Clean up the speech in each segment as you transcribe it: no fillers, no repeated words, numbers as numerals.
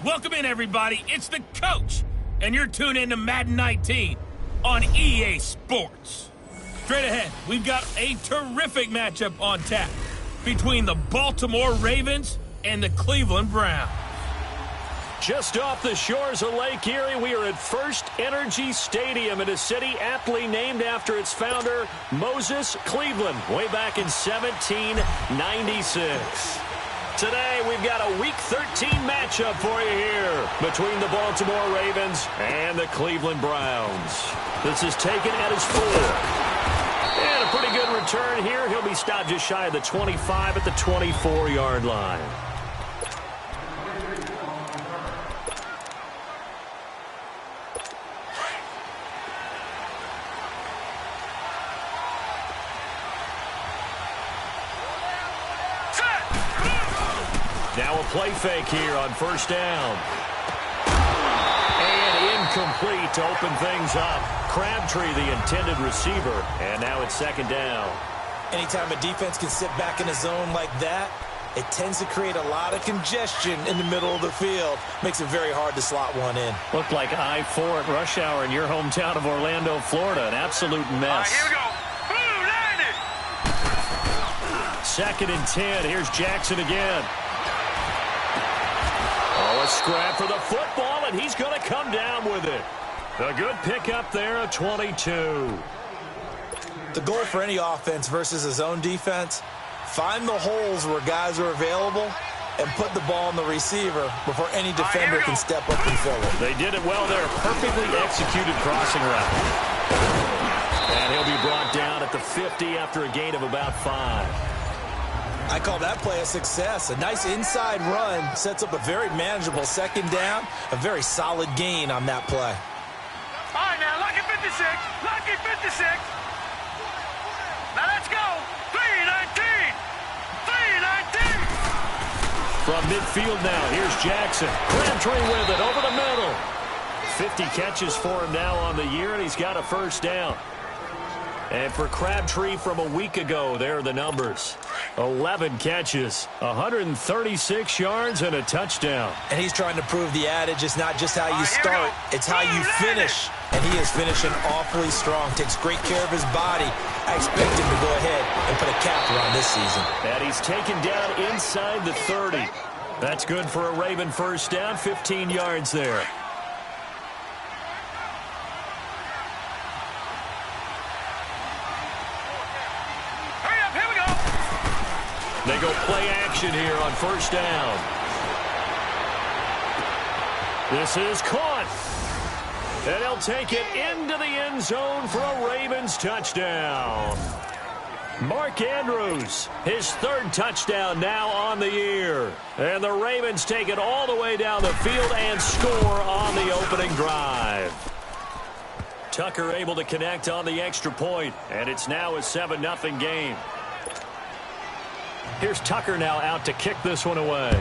Welcome in, everybody. It's the coach, and you're tuned in to Madden 19 on EA Sports. Straight ahead, we've got a terrific matchup on tap between the Baltimore Ravens and the Cleveland Browns. Just off the shores of Lake Erie, we are at First Energy Stadium in a city aptly named after its founder, Moses Cleveland, way back in 1796. Today, we've got a Week 13 matchup for you here between the Baltimore Ravens and the Cleveland Browns. This is taken at his 4. And a pretty good return here. He'll be stopped just shy of the 25 at the 24-yard line. Now a play fake here on first down. And incomplete to open things up. Crabtree, the intended receiver. And now it's second down. Anytime a defense can sit back in a zone like that, it tends to create a lot of congestion in the middle of the field. Makes it very hard to slot one in. Looked like I-4 at rush hour in your hometown of Orlando, Florida. An absolute mess. Here we go. Boom, landed. Second and 10. Here's Jackson again. Oh, a scrap for the football, and he's going to come down with it. A good pickup there, a 22. The goal for any offense versus a zone defense, find the holes where guys are available and put the ball on the receiver before any defender can step up and fill it. They did it well there. Perfectly executed crossing route. And he'll be brought down at the 50 after a gain of about 5. I call that play a success. A nice inside run sets up a very manageable second down, a very solid gain on that play. All right, now, lucky 56. Lucky 56. Now, let's go. 3-19. 3-19. From midfield now, here's Jackson. Crabtree with it over the middle. 50 catches for him now on the year, and he's got a first down. And for Crabtree from a week ago, there are the numbers. 11 catches, 136 yards, and a touchdown. And he's trying to prove the adage, it's not just how you start, it's how you finish. And he is finishing awfully strong, takes great care of his body. I expect him to go ahead and put a cap around this season. And he's taken down inside the 30. That's good for a Raven first down, 15 yards there. They go play action here on first down. This is caught. And they'll take it into the end zone for a Ravens touchdown. Mark Andrews, his third touchdown now on the year. And the Ravens take it all the way down the field and score on the opening drive. Tucker able to connect on the extra point, and it's now a 7-0 game. Here's Tucker now out to kick this one away.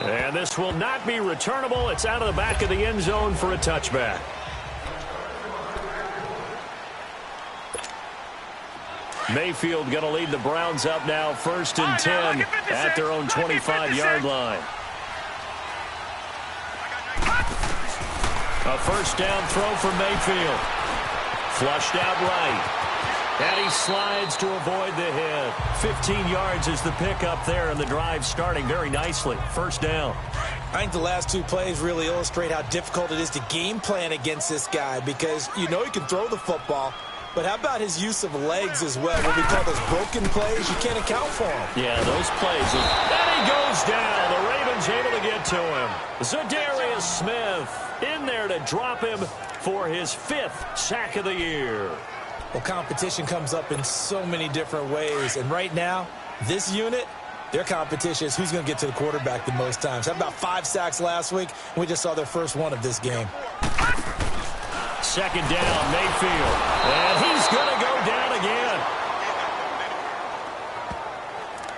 And this will not be returnable. It's out of the back of the end zone for a touchback. Mayfield going to lead the Browns up now, first and 10 at their own 25-yard line. A first down throw for Mayfield. Flushed out right. And he slides to avoid the hit. 15 yards is the pickup there, and the drive starting very nicely. First down. I think the last two plays really illustrate how difficult it is to game plan against this guy because you know he can throw the football, but how about his use of legs as well? What we call those broken plays, you can't account for them. Yeah, those plays. And he goes down. The Ravens able to get to him. Zadarius Smith in there to drop him for his 5th sack of the year. Well, competition comes up in so many different ways. And right now, this unit, their competition is who's going to get to the quarterback the most times. How about 5 sacks last week? We just saw their first one of this game. Second down, Mayfield. And he's going to go down again.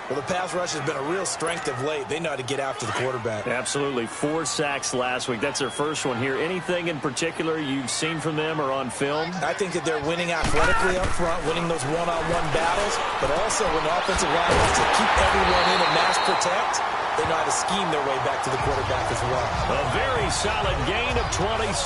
Well, the pass rush has been a real strength of late. They know how to get after the quarterback. Absolutely. 4 sacks last week. That's their first one here. Anything in particular you've seen from them or on film? I think that they're winning athletically up front, winning those one-on-one battles, but also when the offensive line wants to keep everyone in and mass protect, they know how to scheme their way back to the quarterback as well. A very solid gain of 27.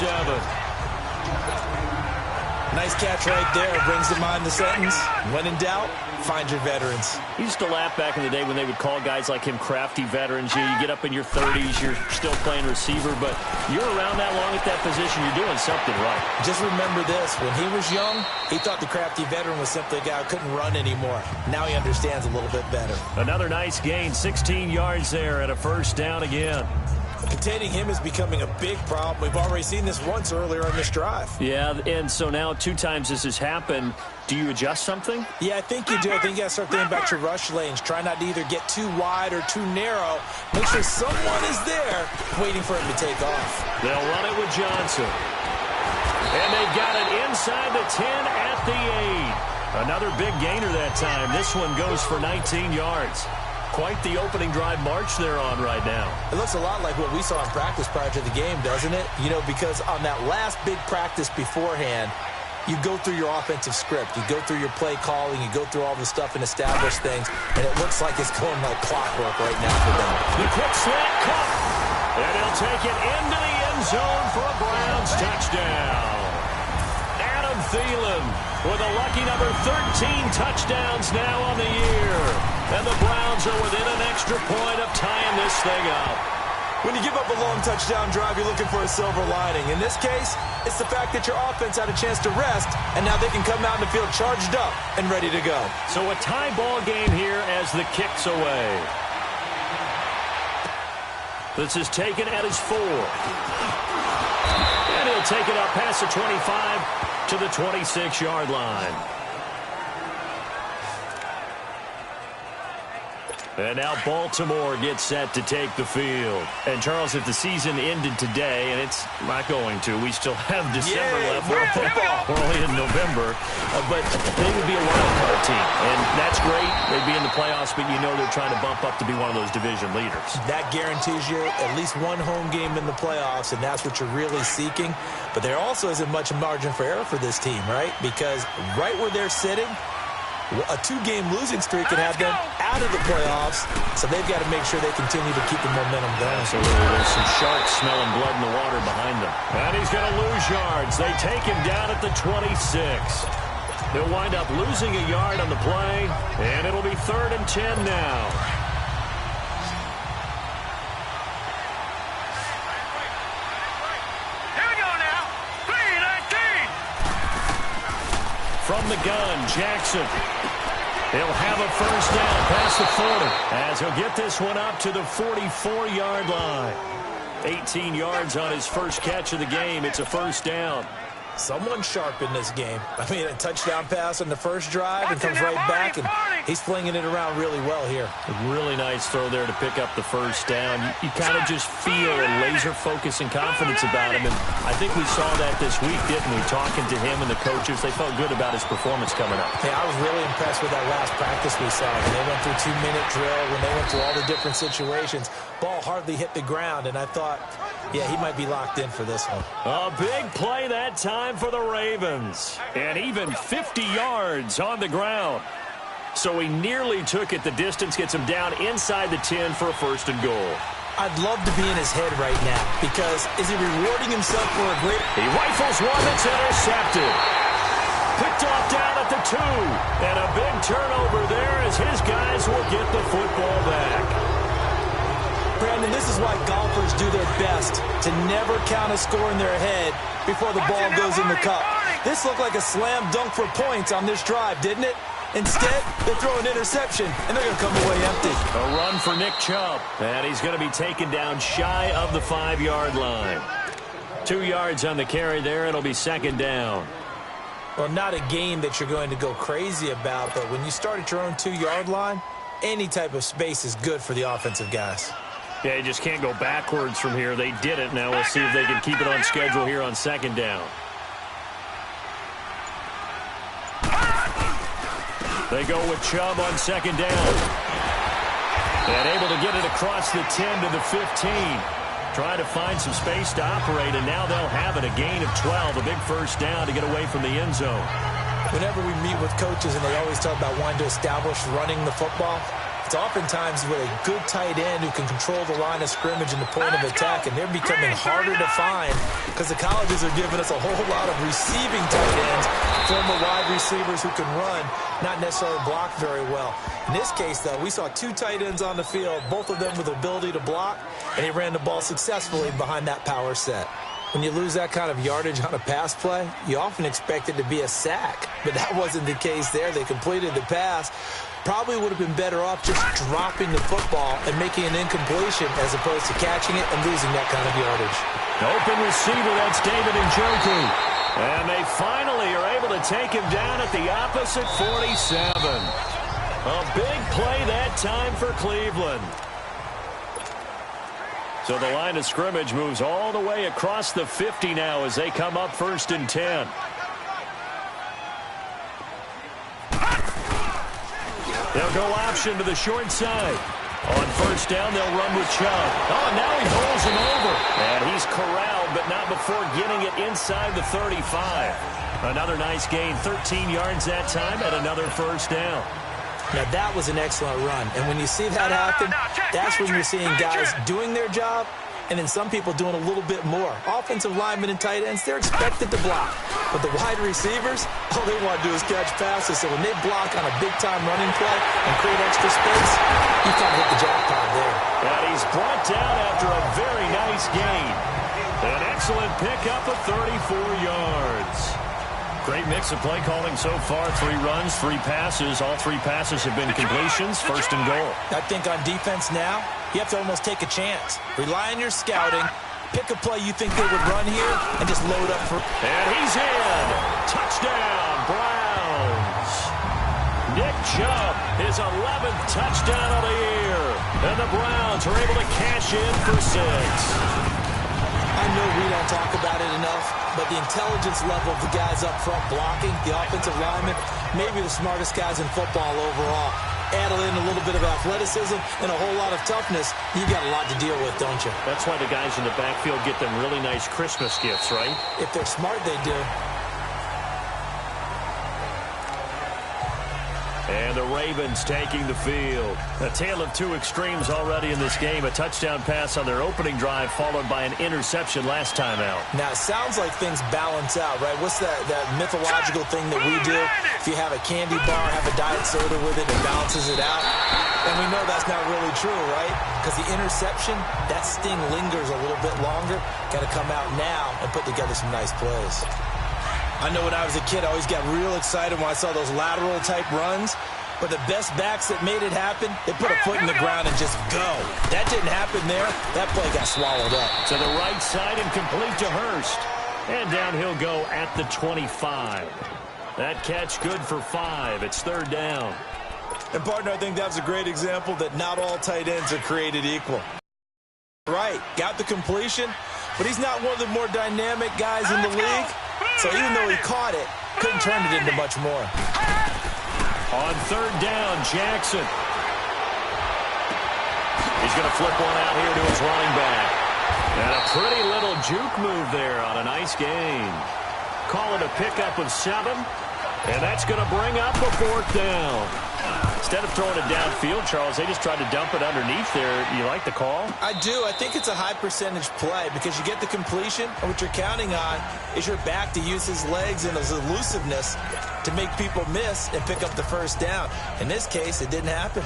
Nice catch right there. Brings to mind the sentence, when in doubt, find your veterans. We used to laugh back in the day when they would call guys like him crafty veterans. You get up in your 30s, you're still playing receiver, but you're around that long at that position, you're doing something right. Just remember this. When he was young, he thought the crafty veteran was simply a guy who couldn't run anymore. Now he understands a little bit better. Another nice gain, 16 yards there and a first down again. Containing him is becoming a big problem. We've already seen this once earlier on this drive. Yeah, and so now 2 times this has happened. Do you adjust something? Yeah, I think you do. I think you got to start thinking about your rush lanes. Try not to either get too wide or too narrow. Make sure someone is there waiting for him to take off. They'll run it with Johnson. And they got it inside the 10 at the 8. Another big gainer that time. This one goes for 19 yards. Quite the opening drive march they're on right now. It looks a lot like what we saw in practice prior to the game, doesn't it? You know, because on that last big practice beforehand, you go through your offensive script. You go through your play calling. You go through all the stuff and establish things. And it looks like it's going like clockwork right now for them. The quick slant caught. And he'll take it into the end zone for a Browns touchdown. Adam Thielen with a lucky number 13 touchdowns now on the year. And the Browns are within an extra point of tying this thing up. When you give up a long touchdown drive, you're looking for a silver lining. In this case, it's the fact that your offense had a chance to rest, and now they can come out in the field charged up and ready to go. So a tie ball game here as the kick's away. This is taken at his 4. And he'll take it up past the 25 to the 26-yard line. And now Baltimore gets set to take the field. And, Charles, if the season ended today, and it's not going to, we still have December left. We're only in November. But they would be a wild card team. And that's great. They'd be in the playoffs, but you know they're trying to bump up to be one of those division leaders. That guarantees you at least one home game in the playoffs, and that's what you're really seeking. But there also isn't much margin for error for this team, right? Because right where they're sitting, a 2-game losing streak can have them out of the playoffs, so they've got to make sure they continue to keep the momentum going. Absolutely. There's some sharks smelling blood in the water behind them. And he's going to lose yards. They take him down at the 26. He'll wind up losing a yard on the play, and it'll be 3rd and 10 now. Here we go now. 3-19. From the gun, Jackson. He'll have a first down past the 40 as he'll get this one up to the 44-yard line. 18 yards on his first catch of the game. It's a first down. Someone sharp in this game. I mean, a touchdown pass on the first drive and comes right back, and he's flinging it around really well here. A really nice throw there to pick up the first down. You kind of just feel a laser focus and confidence about him, and I think we saw that this week, didn't we? Talking to him and the coaches, they felt good about his performance coming up. Hey, I was really impressed with that last practice we saw. When they went through 2-minute drill, when they went through all the different situations, ball hardly hit the ground, and I thought, yeah, he might be locked in for this one. A big play that time for the Ravens. And even 50 yards on the ground. So he nearly took it the distance, gets him down inside the 10 for a 1st and goal. I'd love to be in his head right now, because is he rewarding himself for a great... He rifles one that's intercepted. Picked off down at the 2. And a big turnover there as his guys will get the football back. Brandon, this is why golfers do their best to never count a score in their head before the ball goes in the cup. This looked like a slam dunk for points on this drive, didn't it? Instead, they throw an interception, and they're going to come away empty. A run for Nick Chubb, and he's going to be taken down shy of the 5-yard line. 2 yards on the carry there. It'll be 2nd down. Well, not a game that you're going to go crazy about, but when you start at your own 2-yard line, any type of space is good for the offensive guys. Yeah, you just can't go backwards from here. They did it. Now we'll see if they can keep it on schedule here on 2nd down. They go with Chubb on 2nd down. And able to get it across the 10 to the 15. Trying to find some space to operate, and now they'll have it. A gain of 12, a big first down to get away from the end zone. Whenever we meet with coaches and they always talk about wanting to establish running the football, it's oftentimes with a good tight end who can control the line of scrimmage and the point of attack, and they're becoming harder to find because the colleges are giving us a whole lot of receiving tight ends, former wide receivers who can run, not necessarily block very well. In this case, though, we saw two tight ends on the field, both of them with the ability to block, and he ran the ball successfully behind that power set. When you lose that kind of yardage on a pass play, you often expect it to be a sack, but that wasn't the case there. They completed the pass. Probably would have been better off just dropping the football and making an incompletion as opposed to catching it and losing that kind of yardage. Open receiver, that's David Njoku. And they finally are able to take him down at the opposite 47. A big play that time for Cleveland. So the line of scrimmage moves all the way across the 50 now as they come up 1st and 10. They'll go option to the short side. On 1st down, they'll run with Chubb. Oh, now he bowls him over. And he's corralled, but not before getting it inside the 35. Another nice gain, 13 yards that time, and another 1st down. Now, that was an excellent run. And when you see that happen, that's when you're seeing guys doing their job and then some people doing a little bit more. Offensive linemen and tight ends, they're expected to block. But the wide receivers, all they want to do is catch passes. So when they block on a big-time running play and create extra space, you kind of hit the jackpot there. And he's brought down after a very nice gain. An excellent pickup of 34 yards. Great mix of play calling so far. 3 runs, 3 passes. All 3 passes have been completions. 1st and goal. I think on defense now, you have to almost take a chance. Rely on your scouting. Pick a play you think they would run here and just load up for. And he's in. Touchdown, Browns. Nick Chubb, his 11th touchdown of the year. And the Browns are able to cash in for 6. I know we don't talk about it enough, but the intelligence level of the guys up front blocking, the offensive linemen, maybe the smartest guys in football overall. Add in a little bit of athleticism and a whole lot of toughness, you got a lot to deal with, don't you? That's why the guys in the backfield get them really nice Christmas gifts, right? If they're smart, they do. And the Ravens taking the field. A tale of 2 extremes already in this game. A touchdown pass on their opening drive, followed by an interception last time out. Now, it sounds like things balance out, right? What's that mythological thing that we do? If you have a candy bar, have a diet soda with it, it balances it out. And we know that's not really true, right? Because the interception, that sting lingers a little bit longer. Got to come out now and put together some nice plays. I know when I was a kid, I always got real excited when I saw those lateral-type runs. But the best backs that made it happen, they put a foot in the ground and just go. That didn't happen there. That play got swallowed up. To the right side and complete to Hurst. And down he'll go at the 25. That catch good for 5. It's 3rd down. And, partner, I think that's a great example that not all tight ends are created equal. Right, got the completion, but he's not one of the more dynamic guys in the league. So even though he caught it, couldn't turn it into much more. On 3rd down, Jackson. He's going to flip one out here to his running back. And a pretty little juke move there on a nice gain. Call it a pickup of 7. And that's going to bring up a 4th down. Instead of throwing it downfield, Charles, they just tried to dump it underneath there. You like the call? I do. I think it's a high-percentage play because you get the completion, and what you're counting on is your back to use his legs and his elusiveness to make people miss and pick up the 1st down. In this case, it didn't happen.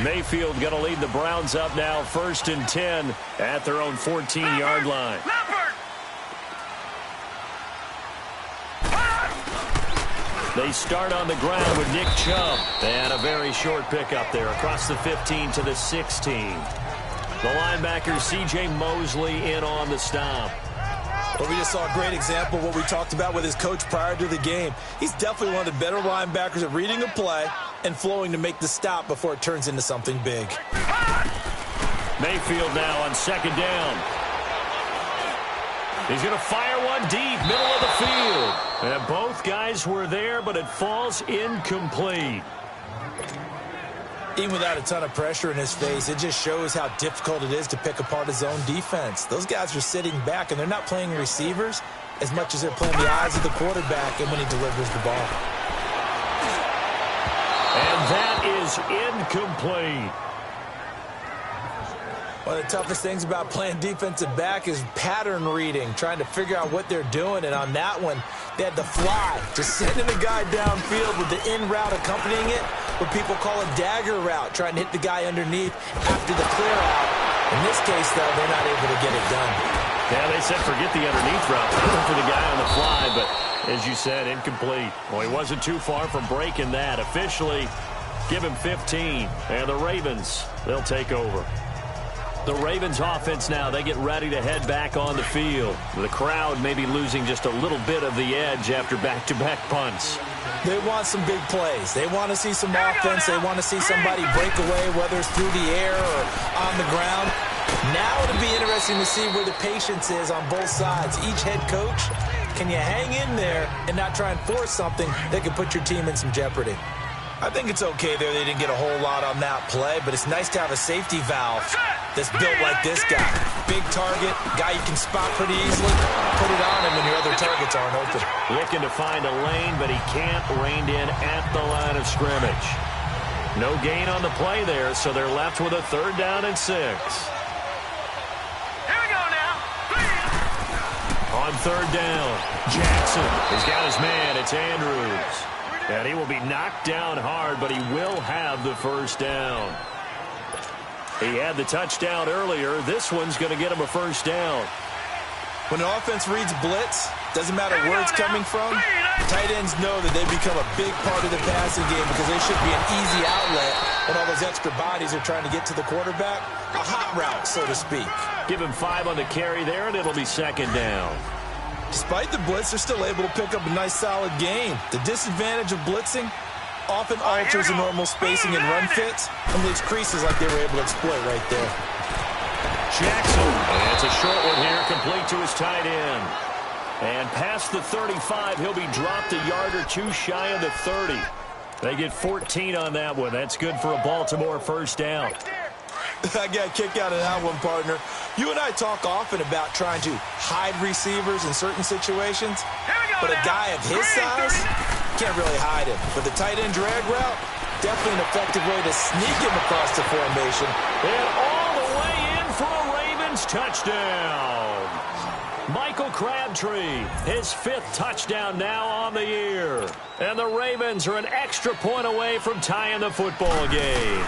Mayfield going to lead the Browns up now, 1st and 10 at their own 14-yard line. They start on the ground with Nick Chubb. And a very short pickup there across the 15 to the 16. The linebacker, C.J. Mosley, in on the stop. Well, we just saw a great example of what we talked about with his coach prior to the game. He's definitely one of the better linebackers at reading a play and flowing to make the stop before it turns into something big. Mayfield now on 2nd down. He's going to fire one deep, middle of the field. And both guys were there, but it falls incomplete. Even without a ton of pressure in his face, it just shows how difficult it is to pick apart his own defense. Those guys are sitting back, and they're not playing receivers as much as they're playing the eyes of the quarterback and when he delivers the ball. And that is incomplete. One of the toughest things about playing defensive back is pattern reading, trying to figure out what they're doing. And on that one, they had the fly, just sending the guy downfield with the in route accompanying it, what people call a dagger route, trying to hit the guy underneath after the clear out. In this case, though, they're not able to get it done. Yeah, they said forget the underneath route for the guy on the fly, but as you said, incomplete. Well, he wasn't too far from breaking that. Officially, give him 15. And the Ravens, they'll take over. The Ravens offense now, they get ready to head back on the field. The crowd may be losing just a little bit of the edge after back-to-back punts. They want some big plays. They want to see some offense. They want to see somebody break away, whether it's through the air or on the ground. Now it'll be interesting to see where the patience is on both sides. Each head coach, can you hang in there and not try and force something that could put your team in some jeopardy? I think it's okay there. They didn't get a whole lot on that play, but it's nice to have a safety valve that's built like this guy. Big target, guy you can spot pretty easily. Put it on him when your other targets aren't open. Looking to find a lane, but he can't. Reined in at the line of scrimmage. No gain on the play there, so they're left with a 3rd down and 6. Here we go now. On 3rd down, Jackson has got his man. It's Andrews. And he will be knocked down hard, but he will have the 1st down. He had the touchdown earlier. This one's going to get him a 1st down. When an offense reads blitz, doesn't matter where it's coming from, tight ends know that they become a big part of the passing game because they should be an easy outlet when all those extra bodies are trying to get to the quarterback. A hot route, so to speak. Give him 5 on the carry there, and it'll be 2nd down. Despite the blitz, they're still able to pick up a nice, solid gain. The disadvantage of blitzing often alters the normal spacing and run fits and leaves creases like they were able to exploit right there. Jackson, and it's a short one here, complete to his tight end. And past the 35, he'll be dropped a yard or two shy of the 30. They get 14 on that one. That's good for a Baltimore 1st down. I got a kick out of that one, partner. You and I talk often about trying to hide receivers in certain situations, but a guy of his size can't really hide him. But the tight end drag route, definitely an effective way to sneak him across the formation. And all the way in for a Ravens touchdown. Michael Crabtree, his 5th touchdown now on the year. And the Ravens are an extra point away from tying the football game.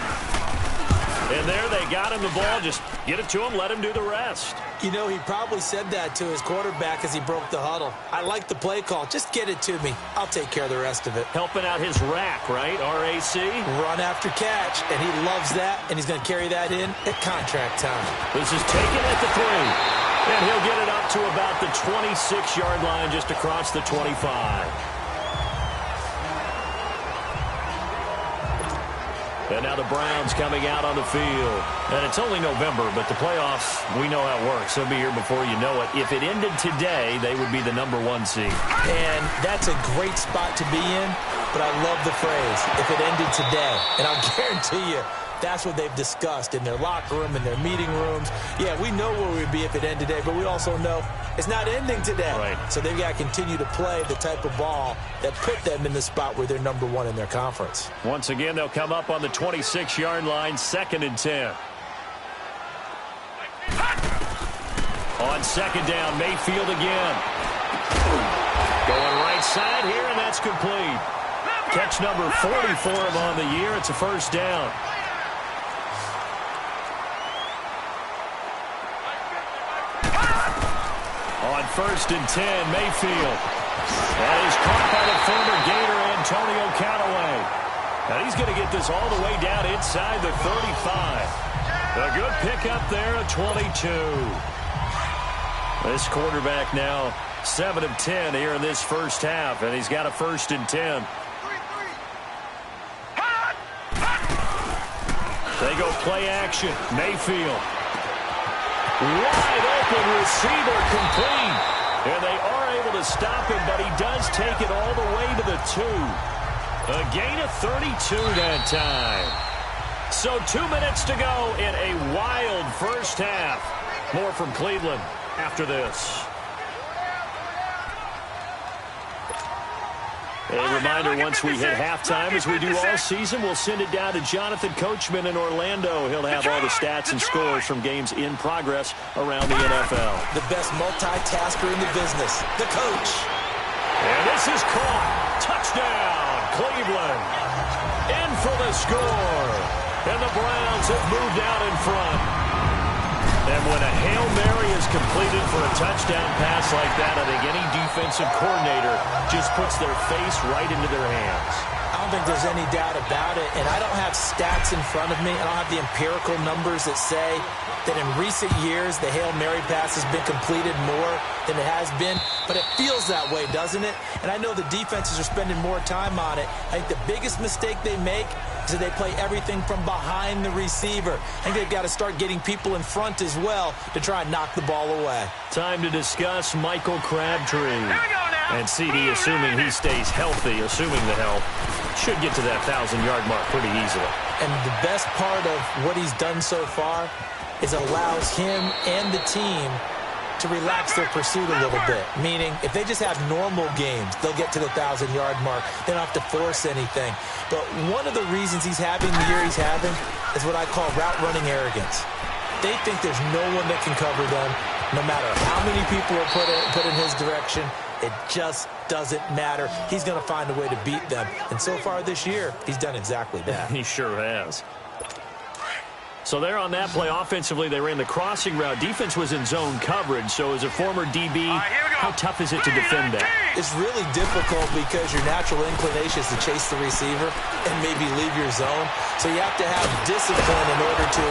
And there they got him the ball. Just get it to him, let him do the rest. You know, he probably said that to his quarterback as he broke the huddle. I like the play call. Just get it to me. I'll take care of the rest of it. Helping out his rack, right? RAC? Run after catch, and he loves that, and he's going to carry that in at contract time. This is taken at the 3. And he'll get it up to about the 26-yard line just across the 25. And now the Browns coming out on the field. And it's only November, but the playoffs, we know how it works. They'll be here before you know it. If it ended today, they would be the #1 seed. And that's a great spot to be in, but I love the phrase, if it ended today. And I'll guarantee you, that's what they've discussed in their locker room, in their meeting rooms. Yeah, we know where we'd be if it ended today, but we also know it's not ending today. Right. So they've got to continue to play the type of ball that put them in the spot where they're #1 in their conference. Once again, they'll come up on the 26-yard line, 2nd and 10. On 2nd down, Mayfield again. Going right side here, and that's complete. Catch number 40 for him on the year. It's a 1st down. On 1st and 10, Mayfield. That is caught by the former Gator, Antonio Callaway. And he's going to get this all the way down inside the 35. A good pickup there at 22. This quarterback now 7 of 10 here in this 1st half, and he's got a 1st and 10. They go play action. Mayfield. Wide open receiver, complete. And they are able to stop him, but he does take it all the way to the 2. A gain of 32 that time. So 2 minutes to go in a wild first half. More from Cleveland after this. A reminder, once we hit halftime, as we do all season, we'll send it down to Jonathan Coachman in Orlando. He'll have all the stats and scores from games in progress around the NFL. The best multitasker in the business, the coach. And this is caught. Touchdown, Cleveland. In for the score. And the Browns have moved out in front. And when a Hail Mary is completed for a touchdown pass like that, I think any defensive coordinator just puts their face right into their hands. I don't think there's any doubt about it, and I don't have stats in front of me. I don't have the empirical numbers that say that in recent years the Hail Mary pass has been completed more than it has been, but it feels that way, doesn't it? And I know the defenses are spending more time on it. I think the biggest mistake they make is that they play everything from behind the receiver. I think they've got to start getting people in front as well to try and knock the ball away. Time to discuss Michael Crabtree. And CD, assuming he stays healthy, assuming the health, should get to that 1,000-yard mark pretty easily. And the best part of what he's done so far is it allows him and the team to relax their pursuit a little bit. Meaning, if they just have normal games, they'll get to the 1,000-yard mark. They don't have to force anything. But one of the reasons he's having the year he's having is what I call route-running arrogance. They think there's no one that can cover them, no matter how many people are put in his direction. It just doesn't matter. He's going to find a way to beat them. And so far this year, he's done exactly that. He sure has. So there on that play, offensively, they ran the crossing route. Defense was in zone coverage. So as a former DB, how tough is it to defend that? It's really difficult because your natural inclination is to chase the receiver and maybe leave your zone. So you have to have discipline in order to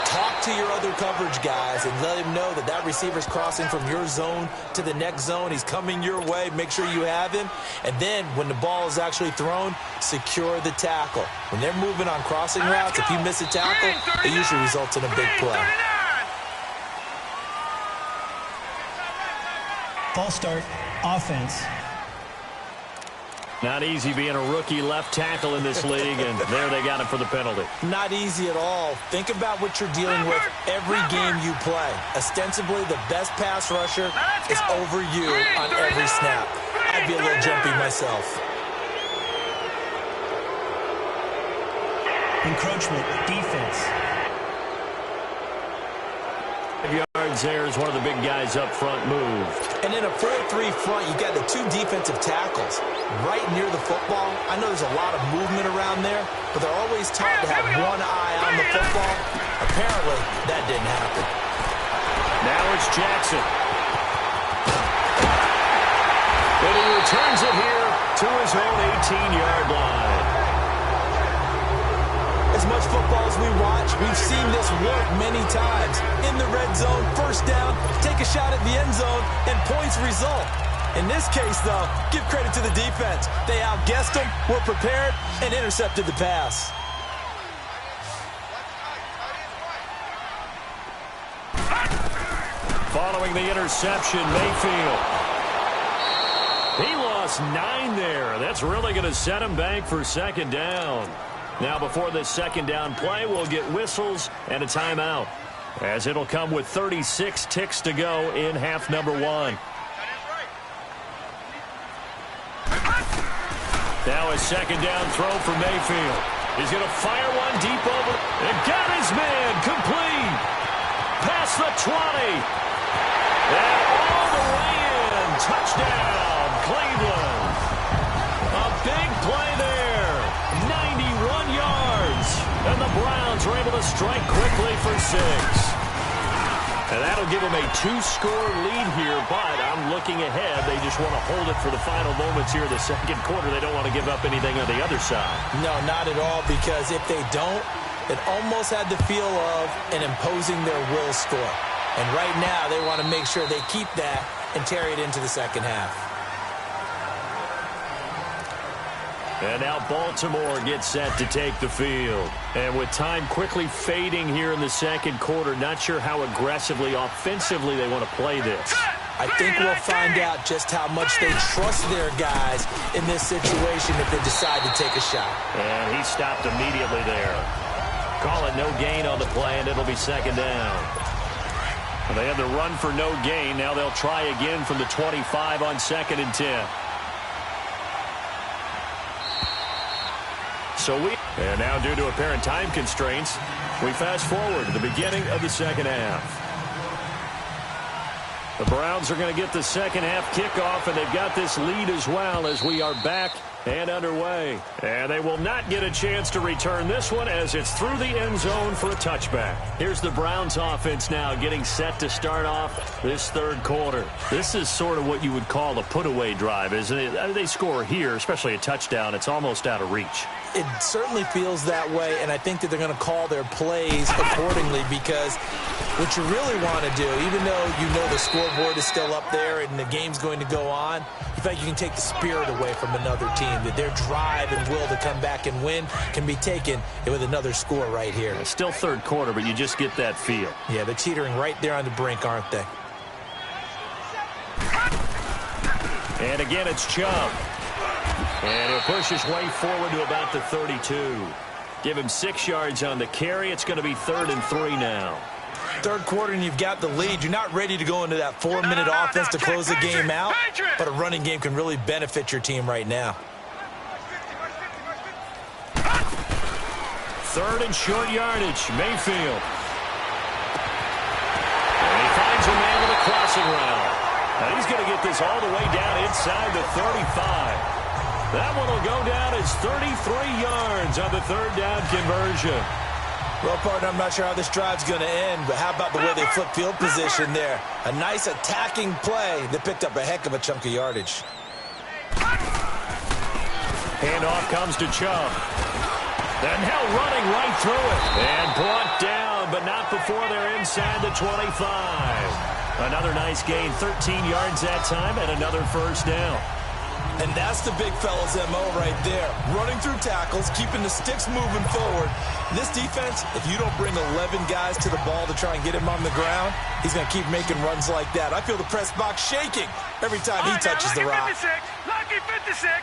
talk to your other coverage guys and let him know that that receiver's crossing from your zone to the next zone. He's coming your way. Make sure you have him. And then when the ball is actually thrown, secure the tackle. When they're moving on crossing routes, if you miss a tackle, it usually results in a big play. False start, offense. Not easy being a rookie left tackle in this league, and there they got him for the penalty. Not easy at all. Think about what you're dealing with every game you play. Ostensibly, the best pass rusher is over you on every snap. I'd be a little jumpy myself. Encroachment, defense. Yards there as one of the big guys up front moved. And in a 4-3 front, you got the two defensive tackles right near the football. I know there's a lot of movement around there, but they're always taught to have one eye on the football. Apparently, that didn't happen. Now it's Jackson. And he returns it here to his own 18-yard line. As much football as we watch, we've seen this work many times. In the red zone, first down, take a shot at the end zone, and points result. In this case, though, give credit to the defense. They outguessed them, were prepared, and intercepted the pass. Following the interception, Mayfield. He lost 9 there. That's really going to set him back for second down. Now, before this second down play, we'll get whistles and a timeout, as it'll come with 36 ticks to go in half number 1. Now a second down throw for Mayfield. He's going to fire one deep over and got his man complete. Past the 20. And all the way in. Touchdown, Cleveland. A big play there. 91 yards. And the Browns are able to strike quickly for 6. And that'll give them a 2-score lead here, but I'm looking ahead. They just want to hold it for the final moments here in the second quarter. They don't want to give up anything on the other side. No, not at all, because if they don't, it almost had the feel of an imposing their will score. And right now, they want to make sure they keep that and carry it into the second half. And now Baltimore gets set to take the field. And with time quickly fading here in the second quarter, not sure how aggressively, offensively they want to play this. I think we'll find out just how much they trust their guys in this situation if they decide to take a shot. And he stopped immediately there. Call it no gain on the play, and it'll be second down. Well, they had the run for no gain. Now they'll try again from the 25 on 2nd and 10. And now, due to apparent time constraints, we fast forward to the beginning of the second half. The Browns are going to get the second half kickoff, and they've got this lead as well as we are back and underway. And they will not get a chance to return this one as it's through the end zone for a touchback. Here's the Browns offense now getting set to start off this third quarter. This is sort of what you would call a put-away drive, isn't it? They score here, especially a touchdown. It's almost out of reach. It certainly feels that way, and I think that they're going to call their plays accordingly because what you really want to do, even though you know the scoreboard is still up there and the game's going to go on, you think you can take the spirit away from another team, that their drive and will to come back and win can be taken with another score right here. It's still third quarter, but you just get that feel. Yeah, they're teetering right there on the brink, aren't they? And again, it's Chubb. And he'll push his way forward to about the 32. Give him 6 yards on the carry. It's going to be 3rd and 3 now. Third quarter and you've got the lead. You're not ready to go into that 4-minute offense to close the game out, but a running game can really benefit your team right now. 3rd and short yardage. Mayfield. And he finds a man with a crossing route. Now he's going to get this all the way down inside the 35. That one will go down as 33 yards on the 3rd down conversion. Well, partner, I'm not sure how this drive's going to end, but how about the way they flip field position there? A nice attacking play that picked up a heck of a chunk of yardage. Handoff comes to Chubb. And now running right through it. And brought down, but not before they're inside the 25. Another nice gain, 13 yards that time, and another first down. And that's the big fella's MO right there. Running through tackles, keeping the sticks moving forward. This defense, if you don't bring 11 guys to the ball to try and get him on the ground, he's going to keep making runs like that. I feel the press box shaking every time he touches the rock. Lucky 56.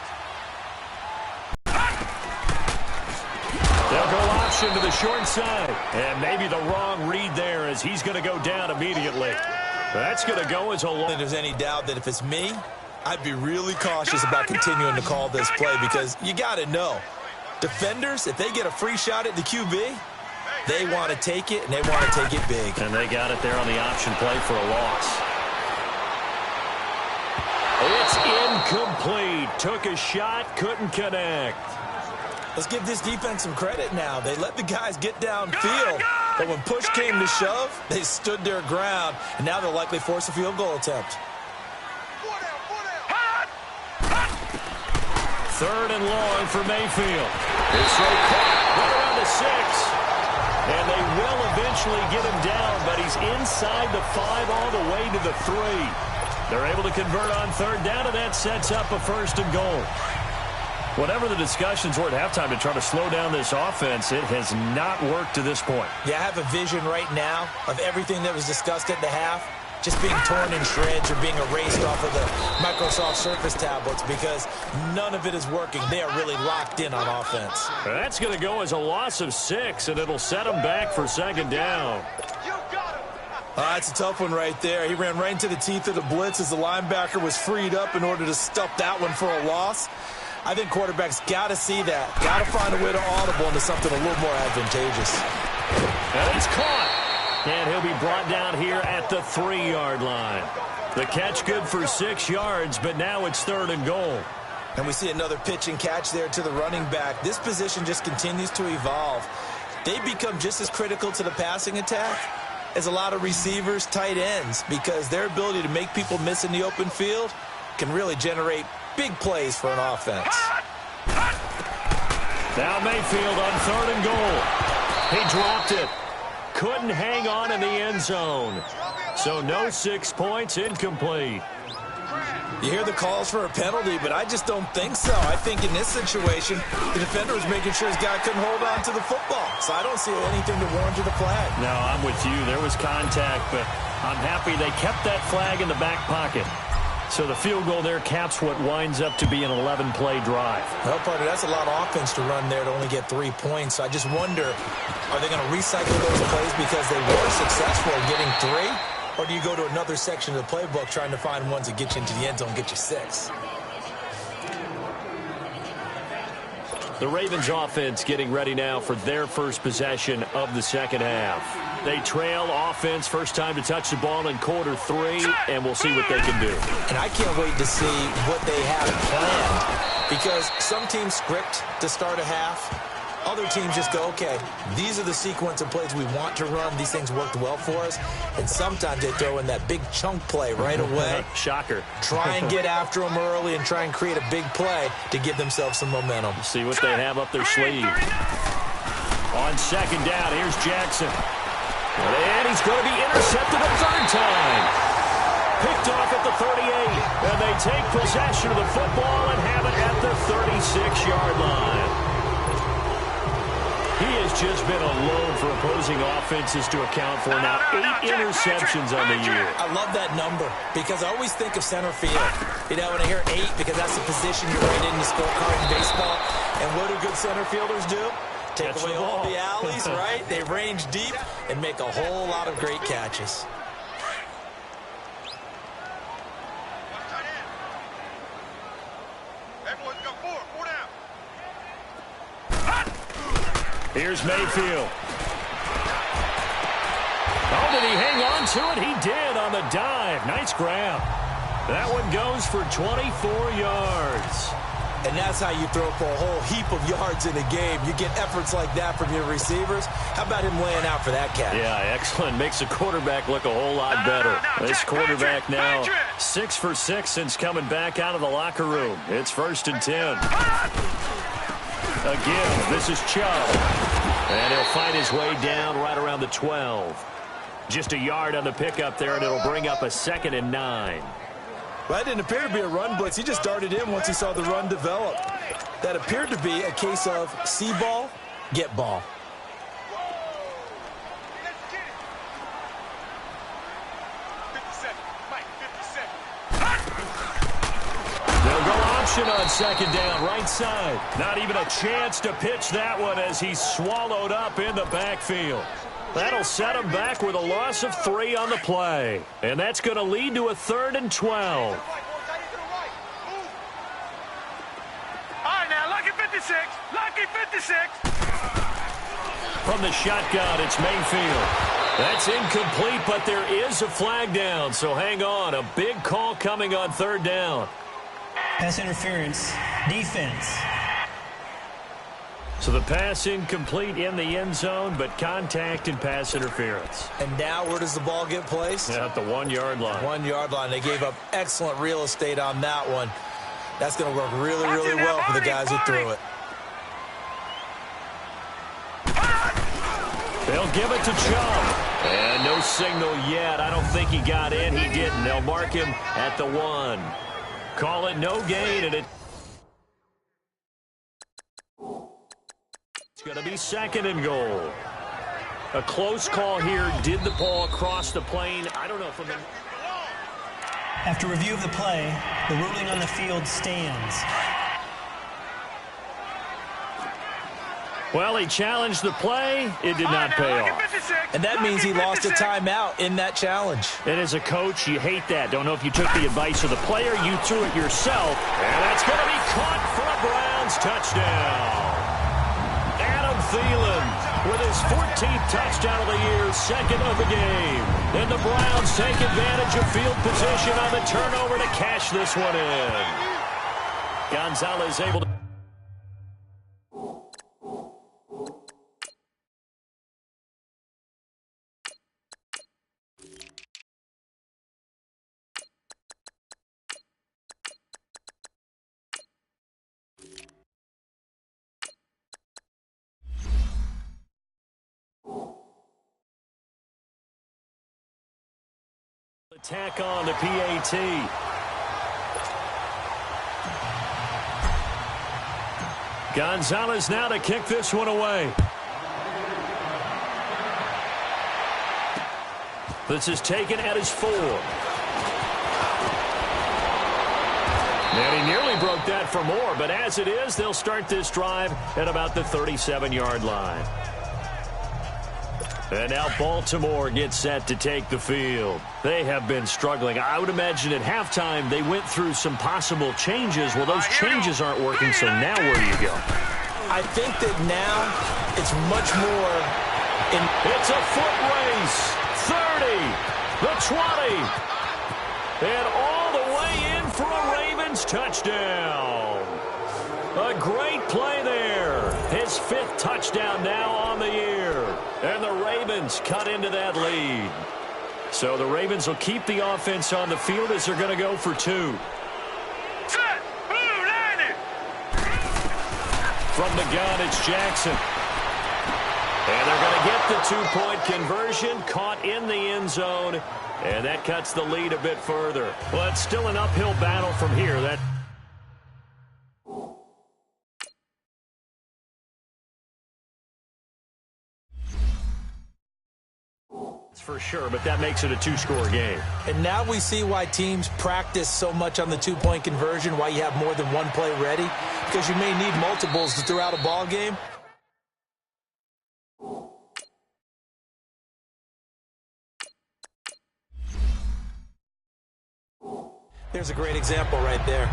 They'll go option to the short side. And maybe the wrong read there as he's going to go down immediately. That's going to go as a long. If there's any doubt that if it's me, I'd be really cautious about continuing to call this play because you got to know. Defenders, if they get a free shot at the QB, they want to take it, and they want to take it big. And they got it there on the option play for a loss. It's incomplete. Took a shot, couldn't connect. Let's give this defense some credit now. They let the guys get downfield, but when push came to shove, they stood their ground, and now they'll likely force a field goal attempt. 3rd and long for Mayfield. It's right around the 6. And they will eventually get him down, but he's inside the 5 all the way to the 3. They're able to convert on 3rd down, and that sets up a 1st and goal. Whatever the discussions were at halftime to try to slow down this offense, it has not worked to this point. Yeah, I have a vision right now of everything that was discussed at the half just being torn in shreds or being erased off of the Microsoft Surface tablets because none of it is working. They are really locked in on offense. That's going to go as a loss of 6, and it'll set them back for 2nd down. That's a tough one right there. He ran right into the teeth of the blitz as the linebacker was freed up in order to stuff that one for a loss. I think quarterbacks got to see that. Got to find a way to audible into something a little more advantageous. And it's caught. And he'll be brought down here at the 3-yard line. The catch good for 6 yards, but now it's 3rd and goal. And we see another pitch and catch there to the running back. This position just continues to evolve. They become just as critical to the passing attack as a lot of receivers, tight ends, because their ability to make people miss in the open field can really generate big plays for an offense. Now Mayfield on 3rd and goal. He dropped it. Couldn't hang on in the end zone. So no 6 points, incomplete. You hear the calls for a penalty, but I just don't think so. I think in this situation, the defender was making sure his guy couldn't hold on to the football. So I don't see anything to warrant a flag. No, I'm with you. There was contact, but I'm happy they kept that flag in the back pocket. So the field goal there caps what winds up to be an 11-play drive. Well, partner, that's a lot of offense to run there to only get 3 points. So I just wonder, are they going to recycle those plays because they were successful in getting 3? Or do you go to another section of the playbook trying to find ones that get you into the end zone and get you 6? The Ravens offense getting ready now for their first possession of the second half. They trail offense, first time to touch the ball in quarter 3, and we'll see what they can do. And I can't wait to see what they have planned, because some teams script to start a half. Other teams just go, okay, these are the sequence of plays we want to run. These things worked well for us. And sometimes they throw in that big chunk play right away. Shocker. Try and get after them early and try and create a big play to give themselves some momentum. See what they have up their sleeve. On second down, here's Jackson. And he's going to be intercepted a third time. Picked off at the 38. And they take possession of the football and have it at the 36-yard line. He has just been a load for opposing offenses to account for now. 8 interceptions on the year. I love that number because I always think of center field. You know, when I hear 8, because that's the position you write in the scorecard in baseball. And what do good center fielders do? Take away all the alleys, right? They range deep and make a whole lot of great catches. Here's Mayfield. Oh, did he hang on to it? He did on the dive. Nice grab. That one goes for 24 yards. And that's how you throw for a whole heap of yards in a game. You get efforts like that from your receivers. How about him laying out for that catch? Yeah, excellent. Makes the quarterback look a whole lot better. This quarterback now 6 for 6 since coming back out of the locker room. It's 1st and 10. Again, this is Chubb. And he'll find his way down right around the 12. Just a yard on the pickup there, and it'll bring up a 2nd and 9. Well, that didn't appear to be a run blitz. He just darted in once he saw the run develop. That appeared to be a case of see ball, get ball. They'll go option on 2nd down, right side. Not even a chance to pitch that one as he's swallowed up in the backfield. That'll set him back with a loss of 3 on the play. And that's going to lead to a 3rd and 12. All right, now, lucky 56. Lucky 56. From the shotgun, it's Mayfield. That's incomplete, but there is a flag down. So hang on. A big call coming on 3rd down. Pass interference. Defense. So the pass incomplete in the end zone, but contact and pass interference. And now where does the ball get placed? At the 1-yard line. 1-yard line. They gave up excellent real estate on that one. That's going to work really, really well for the guys who threw it. They'll give it to Chubb. And no signal yet. I don't think he got in. He didn't. They'll mark him at the 1. Call it no gain, and it's going to be 2nd and goal. A close call here. Did the ball cross the plane? I don't know from the... After review of the play, the ruling on the field stands. Well, he challenged the play. It did not pay off. And that means he lost a timeout in that challenge. And as a coach, you hate that. Don't know if you took the advice of the player. You threw it yourself. And that's going to be caught for a Browns touchdown. Adam Thielen with his 14th touchdown of the year, 2nd of the game. And the Browns take advantage of field position on the turnover to cash this one in. Gonzalez able to... Tack on the PAT. Gonzalez now to kick this one away. This is taken at his 4. And he nearly broke that for more, but as it is, they'll start this drive at about the 37-yard line. And now Baltimore gets set to take the field. They have been struggling. I would imagine at halftime they went through some possible changes. Well, those changes aren't working, so now where do you go? I think that now it's much more in... It's a foot race. 30, the 20, and all the way in for a Ravens touchdown. A great play there. His 5th touchdown now on the year. And the Ravens cut into that lead. So the Ravens will keep the offense on the field as they're going to go for 2. Set. Blue, line it. From the gun, it's Jackson. And they're going to get the 2-point conversion, caught in the end zone, and that cuts the lead a bit further. But still an uphill battle from here. That's for sure, but that makes it a 2-score game. And now we see why teams practice so much on the 2-point conversion, why you have more than one play ready, because you may need multiples to throw out a ball game. There's a great example right there.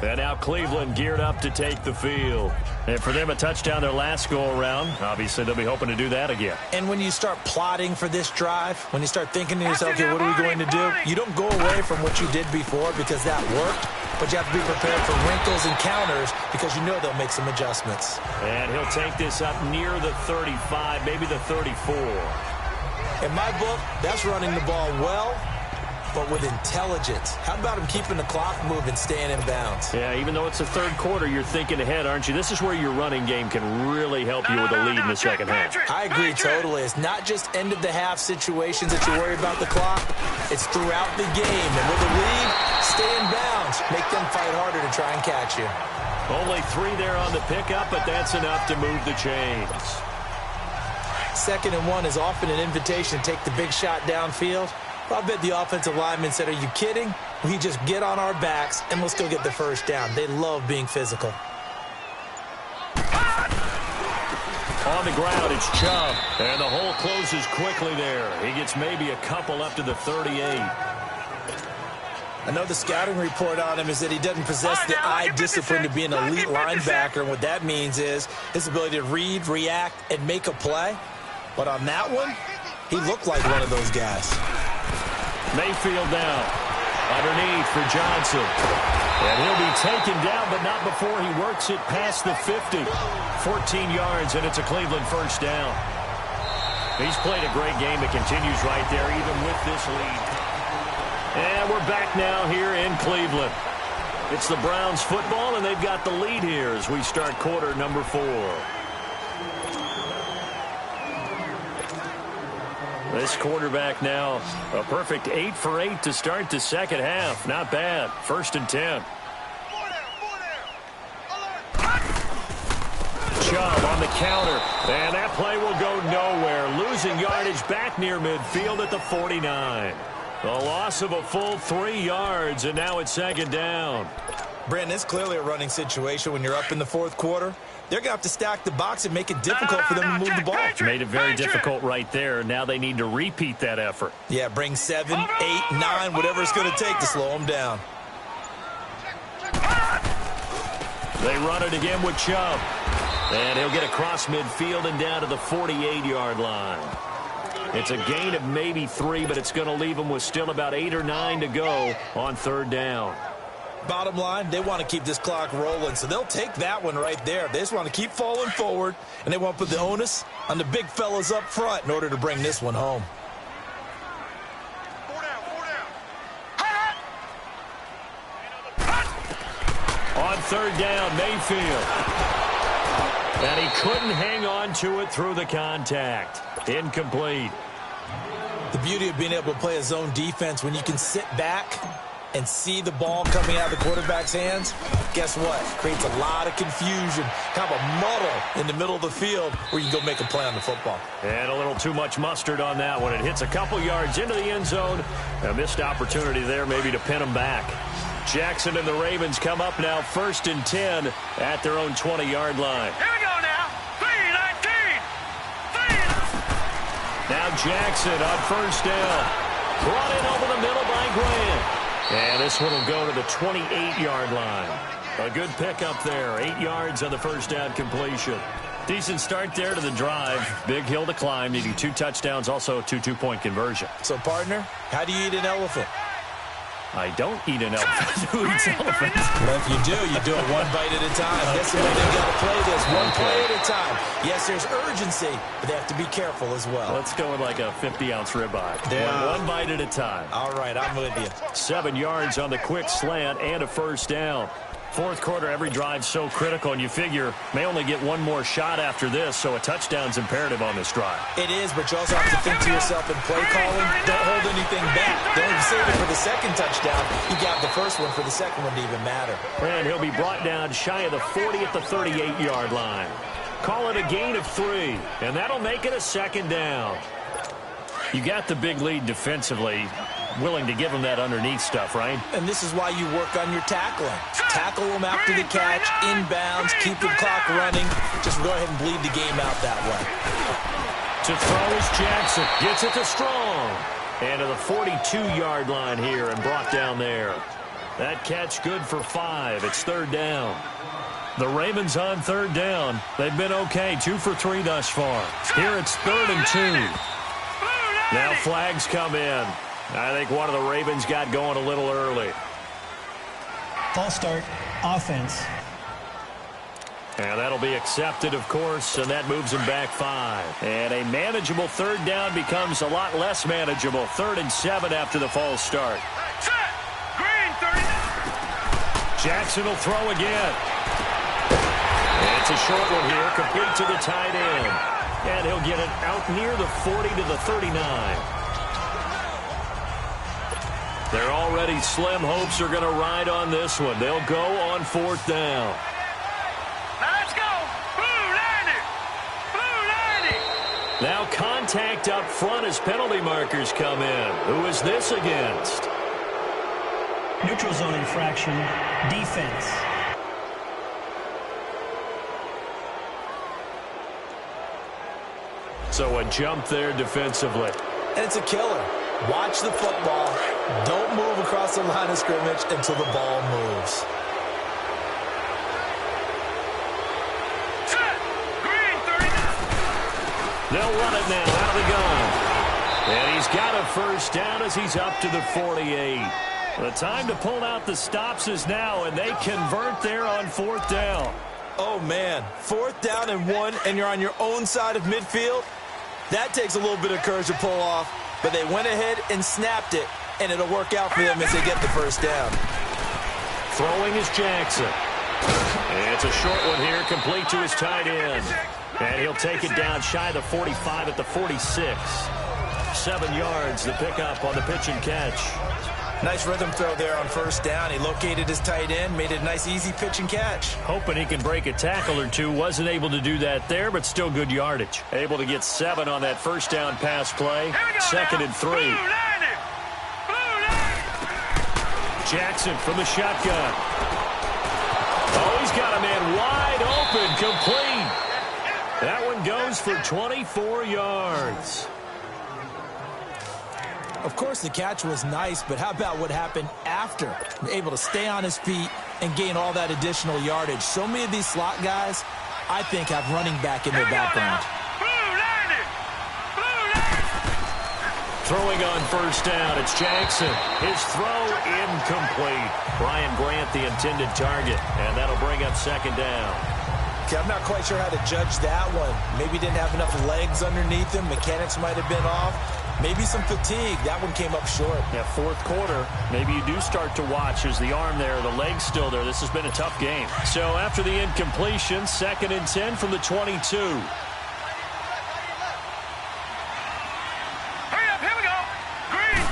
And now Cleveland geared up to take the field. And for them, a touchdown their last go-around. Obviously, they'll be hoping to do that again. And when you start plotting for this drive, when you start thinking to yourself, okay, what are we going to do? You don't go away from what you did before because that worked, but you have to be prepared for wrinkles and counters because you know they'll make some adjustments. And he'll take this up near the 35, maybe the 34. In my book, that's running the ball well, but with intelligence. How about him keeping the clock moving, staying in bounds? Yeah, even though it's the third quarter, you're thinking ahead, aren't you? This is where your running game can really help you with a lead in the second half. I agree totally. It's not just end-of-the-half situations that you worry about the clock. It's throughout the game. And with a lead, stay in bounds. Make them fight harder to try and catch you. Only 3 there on the pickup, but that's enough to move the chains. 2nd and 1 is often an invitation to take the big shot downfield. Well, I bet the offensive lineman said, are you kidding? We just get on our backs and let's go get the first down. They love being physical. On the ground, it's Chubb. And the hole closes quickly there. He gets maybe a couple up to the 38. I know the scouting report on him is that he doesn't possess the eye discipline to be an elite linebacker. And what that means is his ability to read, react, and make a play. But on that one, he looked like one of those guys. Mayfield down. Underneath for Johnson. And he'll be taken down, but not before he works it past the 50. 14 yards, and it's a Cleveland first down. He's played a great game. It continues right there, even with this lead. And we're back now here in Cleveland. It's the Browns football, and they've got the lead here as we start quarter number 4. This quarterback now, a perfect 8 for 8 to start the second half. Not bad. 1st and 10. Chubb on the counter. And that play will go nowhere. Losing yardage back near midfield at the 49. A loss of a full 3 yards, and now it's 2nd down. Brandon, it's clearly a running situation when you're up in the 4th quarter. They're going to have to stack the box and make it difficult for them to move the ball. Made it very difficult right there. Now they need to repeat that effort. Yeah, bring 7, 8, 9, whatever it's going to take to slow them down. They run it again with Chubb. And he'll get across midfield and down to the 48-yard line. It's a gain of maybe 3, but it's going to leave them with still about 8 or 9 to go on 3rd down. Bottom line, they want to keep this clock rolling, so they'll take that one right there. They just want to keep falling forward, and they want to put the onus on the big fellas up front in order to bring this one home. 4 down, 4 down. On 3rd down, Mayfield. And he couldn't hang on to it through the contact. Incomplete. The beauty of being able to play a zone defense when you can sit back and see the ball coming out of the quarterback's hands, guess what? Creates a lot of confusion, kind of a muddle in the middle of the field where you can go make a play on the football. And a little too much mustard on that one. It hits a couple yards into the end zone. A missed opportunity there maybe to pin them back. Jackson and the Ravens come up now 1st and 10 at their own 20-yard line. Here we go now. 3-19. Now Jackson on 1st down. Brought in over the middle by Grant. And this one will go to the 28-yard line. A good pickup there. 8 yards on the 1st down completion. Decent start there to the drive. Big hill to climb, needing 2 touchdowns, also a 2-2-point conversion. So, partner, how do you eat an elephant? I don't eat an elephant. Who eats elephants? Well, if you do it one bite at a time. That's the way they got to play this, one play at a time. Yes, there's urgency, but they have to be careful as well. Let's go with like a 50-ounce ribeye. Yeah. One bite at a time. All right, I'm with you. 7 yards on the quick slant and a 1st down. 4th quarter, every drive so critical, and you figure may only get one more shot after this, so a touchdown's imperative on this drive. It is, but you also have to think to yourself in play calling, don't hold anything back. Don't even save it for the second touchdown. You got the first one for the second one to even matter. And he'll be brought down shy of the 40 at the 38-yard line. Call it a gain of 3, and that'll make it a 2nd down. You got the big lead defensively. Willing to give them that underneath stuff, right? And this is why you work on your tackling. Tackle them after the catch, inbounds, keep the clock running. Just go ahead and bleed the game out that way. To throw is Jackson. Gets it to Strong. And to the 42-yard line here and brought down there. That catch good for 5. It's 3rd down. The Ravens on 3rd down. They've been okay. 2 for 3 thus far. Here it's 3rd and 2. Now flags come in. I think one of the Ravens got going a little early. False start, offense. And that'll be accepted, of course, and that moves him back 5. And a manageable 3rd down becomes a lot less manageable. 3rd and 7 after the false start. Set. Green 30. Jackson will throw again. And it's a short one here, complete to the tight end. And he'll get it out near the 40 to the 39. They're already slim hopes are going to ride on this one. They'll go on 4th down. Now let's go. Blue 90. Blue 90. Now contact up front as penalty markers come in. Who is this against? Neutral zone infraction, defense. So a jump there defensively. And it's a killer. Watch the football. Don't move across the line of scrimmage until the ball moves. Set. Green 30. They'll run it now out of the gun. And he's got a 1st down as he's up to the 48. The time to pull out the stops is now, and they convert there on 4th down. Oh, man. 4th down and 1, and you're on your own side of midfield? That takes a little bit of courage to pull off, but they went ahead and snapped it, and it'll work out for them as they get the 1st down. Throwing is Jackson. And it's a short one here, complete to his tight end. And he'll take it down shy of the 45 at the 46. 7 yards, the pickup on the pitch and catch. Nice rhythm throw there on 1st down. He located his tight end, made it a nice, easy pitch and catch. Hoping he can break a tackle or two. Wasn't able to do that there, but still good yardage. Able to get 7 on that 1st down pass play. 2nd and 3. Blue 90. Blue 90. Jackson from the shotgun. Oh, he's got a man wide open, complete. That one goes for 24 yards. Of course, the catch was nice, but how about what happened after? Able to stay on his feet and gain all that additional yardage. So many of these slot guys, I think, have running back in their background. Blue 90. Blue 90. Throwing on 1st down, it's Jackson. His throw incomplete. Brian Grant, the intended target, and that'll bring up 2nd down. Okay, I'm not quite sure how to judge that one. Maybe didn't have enough legs underneath him. Mechanics might have been off. Maybe some fatigue. That one came up short. Yeah, 4th quarter. Maybe you do start to watch as the arm there, the leg's still there. This has been a tough game. So after the incompletion, 2nd and 10 from the 22. Hurry up, here we go. Green.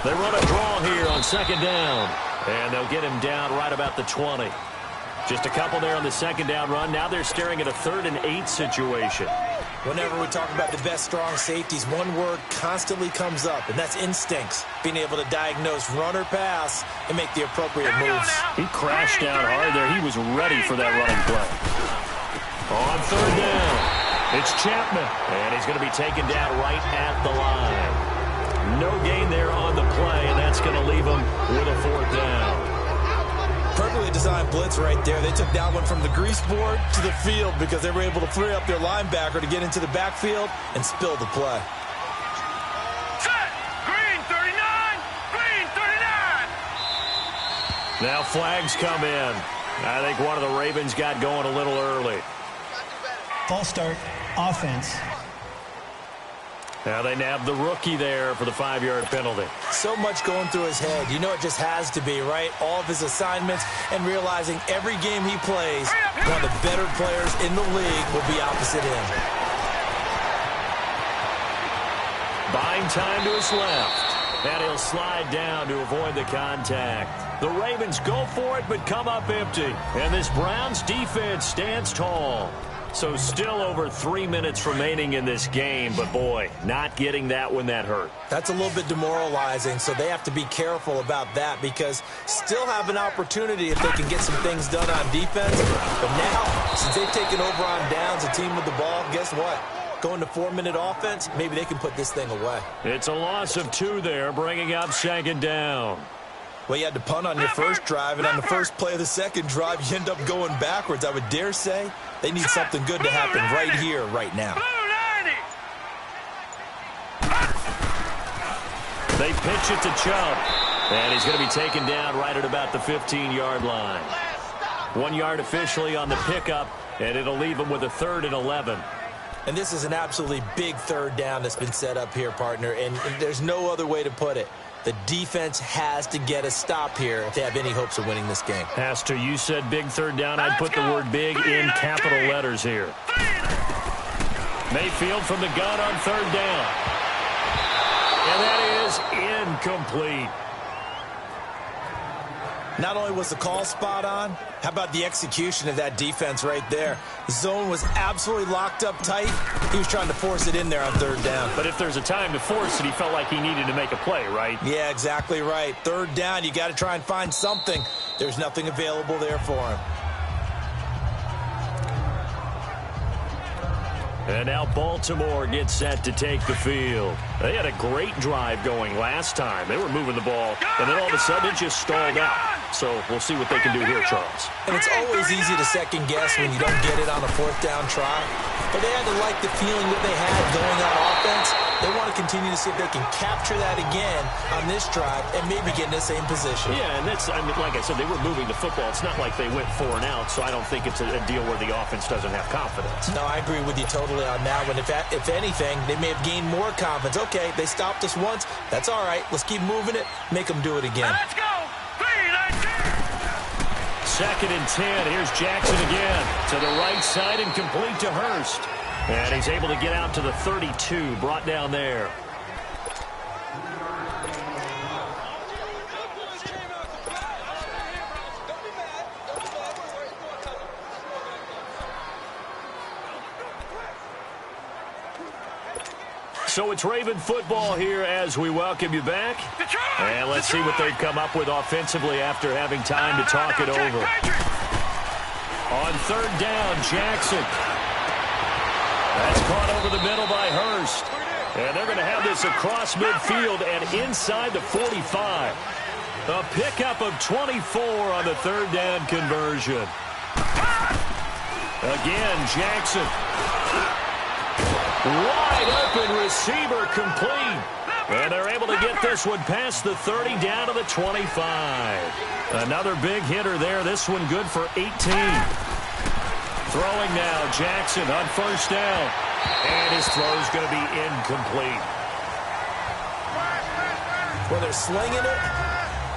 They run a draw second down. And they'll get him down right about the 20. Just a couple there on the second down run. Now they're staring at a 3rd and 8 situation. Whenever we talk about the best strong safeties, one word constantly comes up, and that's instincts. Being able to diagnose run or pass and make the appropriate moves. He crashed down hard there. He was ready for that running play. On 3rd down, it's Chapman. And he's going to be taken down right at the line. No gain there on the play, and that's going to leave him with a 4th down. Perfectly designed blitz right there. They took that one from the grease board to the field because they were able to free up their linebacker to get into the backfield and spill the play. Set! Green 39! Green 39! Now flags come in. I think one of the Ravens got going a little early. False start, offense. Now they nab the rookie there for the 5-yard penalty. So much going through his head. You know it just has to be, right? All of his assignments and realizing every game he plays, one of the better players in the league will be opposite him. Buying time to his left. And he'll slide down to avoid the contact. The Ravens go for it but come up empty. And this Browns defense stands tall. So still over 3 minutes remaining in this game, but boy, not getting that one that hurt. That's a little bit demoralizing, so they have to be careful about that because still have an opportunity if they can get some things done on defense. But now, since they've taken over on downs, a team with the ball, guess what? Going to 4-minute offense, maybe they can put this thing away. It's a loss of 2 there, bringing up 2nd down. Well, you had to punt on your first drive, and on the first play of the second drive, you end up going backwards. I would dare say they need something good to happen right here, right now. They pitch it to Chubb, and he's going to be taken down right at about the 15-yard line. 1 yard officially on the pickup, and it'll leave him with a 3rd and 11. And this is an absolutely big 3rd down that's been set up here, partner, and there's no other way to put it. The defense has to get a stop here if they have any hopes of winning this game. Has to. You said big 3rd down. I'd put the word big in capital letters here. Mayfield from the gun on 3rd down. And that is incomplete. Not only was the call spot on, how about the execution of that defense right there? The zone was absolutely locked up tight. He was trying to force it in there on 3rd down. But if there's a time to force it, he felt like he needed to make a play, right? Yeah, exactly right. 3rd down, you got to try and find something. There's nothing available there for him. And now Baltimore gets set to take the field. They had a great drive going last time. They were moving the ball, and then all of a sudden it just stalled out. So we'll see what they can do here, Charles. And it's always easy to second guess when you don't get it on a 4th down try. But they had to like the feeling that they had going on offense. They want to continue to see if they can capture that again on this drive and maybe get in the same position. Yeah, and that's, I mean, like I said, they were moving the football. It's not like they went 4 and out, so I don't think it's a deal where the offense doesn't have confidence. No, I agree with you totally on that one. If anything, they may have gained more confidence. Okay, they stopped us once. That's all right. Let's keep moving it. Make them do it again. Let's go! 2nd and 10. Here's Jackson again. To the right side and complete to Hurst. And he's able to get out to the 32. Brought down there. So it's Raven football here as we welcome you back. And let's see what they've come up with offensively after having time to talk it over. On 3rd down, Jackson. That's caught over the middle by Hurst. And they're going to have this across midfield and inside the 45. A pickup of 24 on the 3rd down conversion. Again, Jackson. Wide open receiver complete. And they're able to get this one past the 30 down to the 25. Another big hitter there. This one good for 18. Throwing now, Jackson on 1st down. And his throw is going to be incomplete. Well, they're slinging it.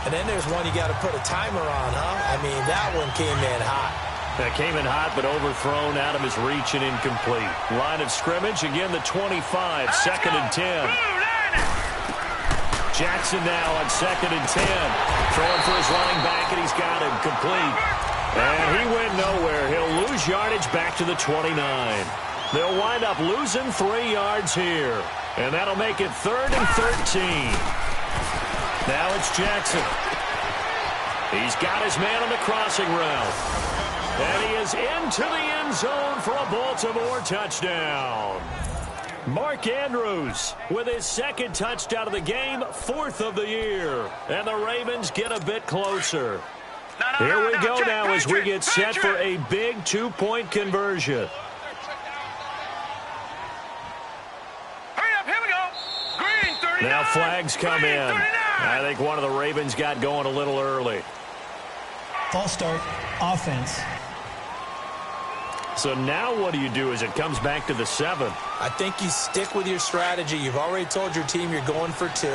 And then there's one you got to put a timer on, huh? I mean, that one came in hot. That came in hot, but overthrown out of his reach and incomplete. Line of scrimmage, again, the 25, 2nd and 10. Jackson now on 2nd and 10. Throwing for his running back, and he's got him complete. And he went nowhere. He'll lose yardage back to the 29. They'll wind up losing 3 yards here. And that'll make it 3rd and 13. Now it's Jackson. He's got his man on the crossing route. And he is into the end zone for a Baltimore touchdown. Mark Andrews with his 2nd touchdown of the game, 4th of the year. And the Ravens get a bit closer. Here we go now as we get set for a big 2-point conversion. Hurry up, here we go. Green, 39. Now flags come Green, in. 39. I think one of the Ravens got going a little early. False start, offense. So now what do you do as it comes back to the 7? I think you stick with your strategy. You've already told your team you're going for 2.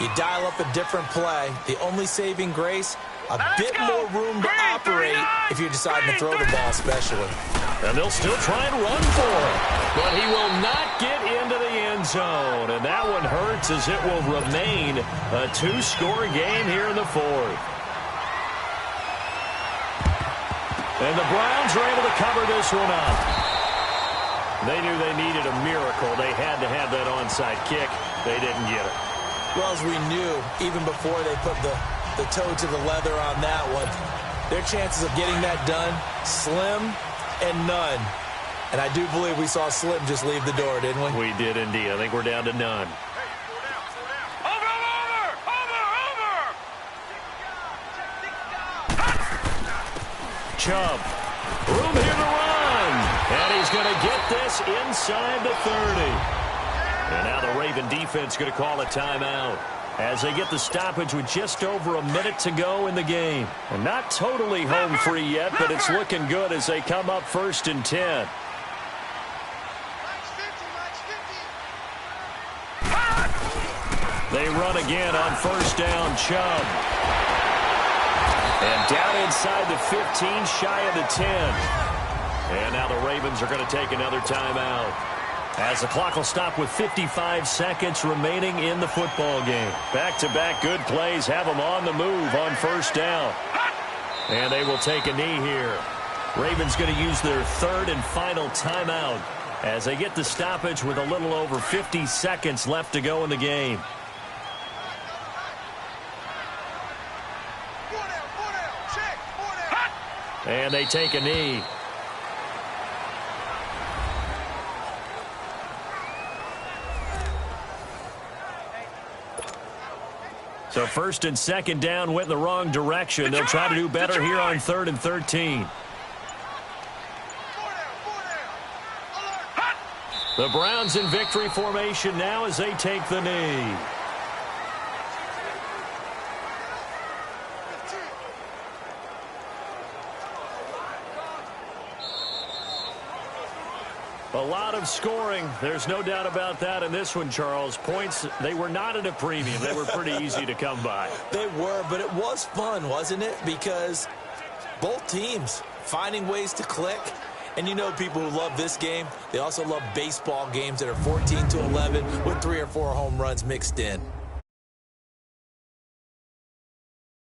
You dial up a different play. The only saving grace, a bit more room to operate if you're deciding to throw the ball especially. And they'll still try and run for it. But he will not get into the end zone. And that one hurts as it will remain a 2-score game here in the 4th. And the Browns are able to cover this one up. They knew they needed a miracle. They had to have that onside kick. They didn't get it. Well, as we knew, even before they put the toe to the leather on that one, their chances of getting that done, slim and none. And I do believe we saw Slim just leave the door, didn't we? We did indeed. I think we're down to none. Chubb. Room here to run. And he's going to get this inside the 30. And now the Raven defense going to call a timeout as they get the stoppage with just over a minute to go in the game. And not totally home free yet, but it's looking good as they come up 1st and 10. They run again on 1st down. Chubb. And down inside the 15, shy of the 10. And now the Ravens are going to take another timeout as the clock will stop with 55 seconds remaining in the football game. Back-to-back good plays have them on the move on 1st down. And they will take a knee here. Ravens going to use their 3rd and final timeout as they get the stoppage with a little over 50 seconds left to go in the game. And they take a knee. So 1st and 2nd down went in the wrong direction. They'll try to do better here on 3rd and 13. The Browns in victory formation now as they take the knee. A lot of scoring. There's no doubt about that in this one, Charles. Points, they were not at a premium. They were pretty easy to come by. They were, but it was fun, wasn't it? Because both teams finding ways to click. And you know people who love this game, they also love baseball games that are 14-11 with 3 or 4 home runs mixed in.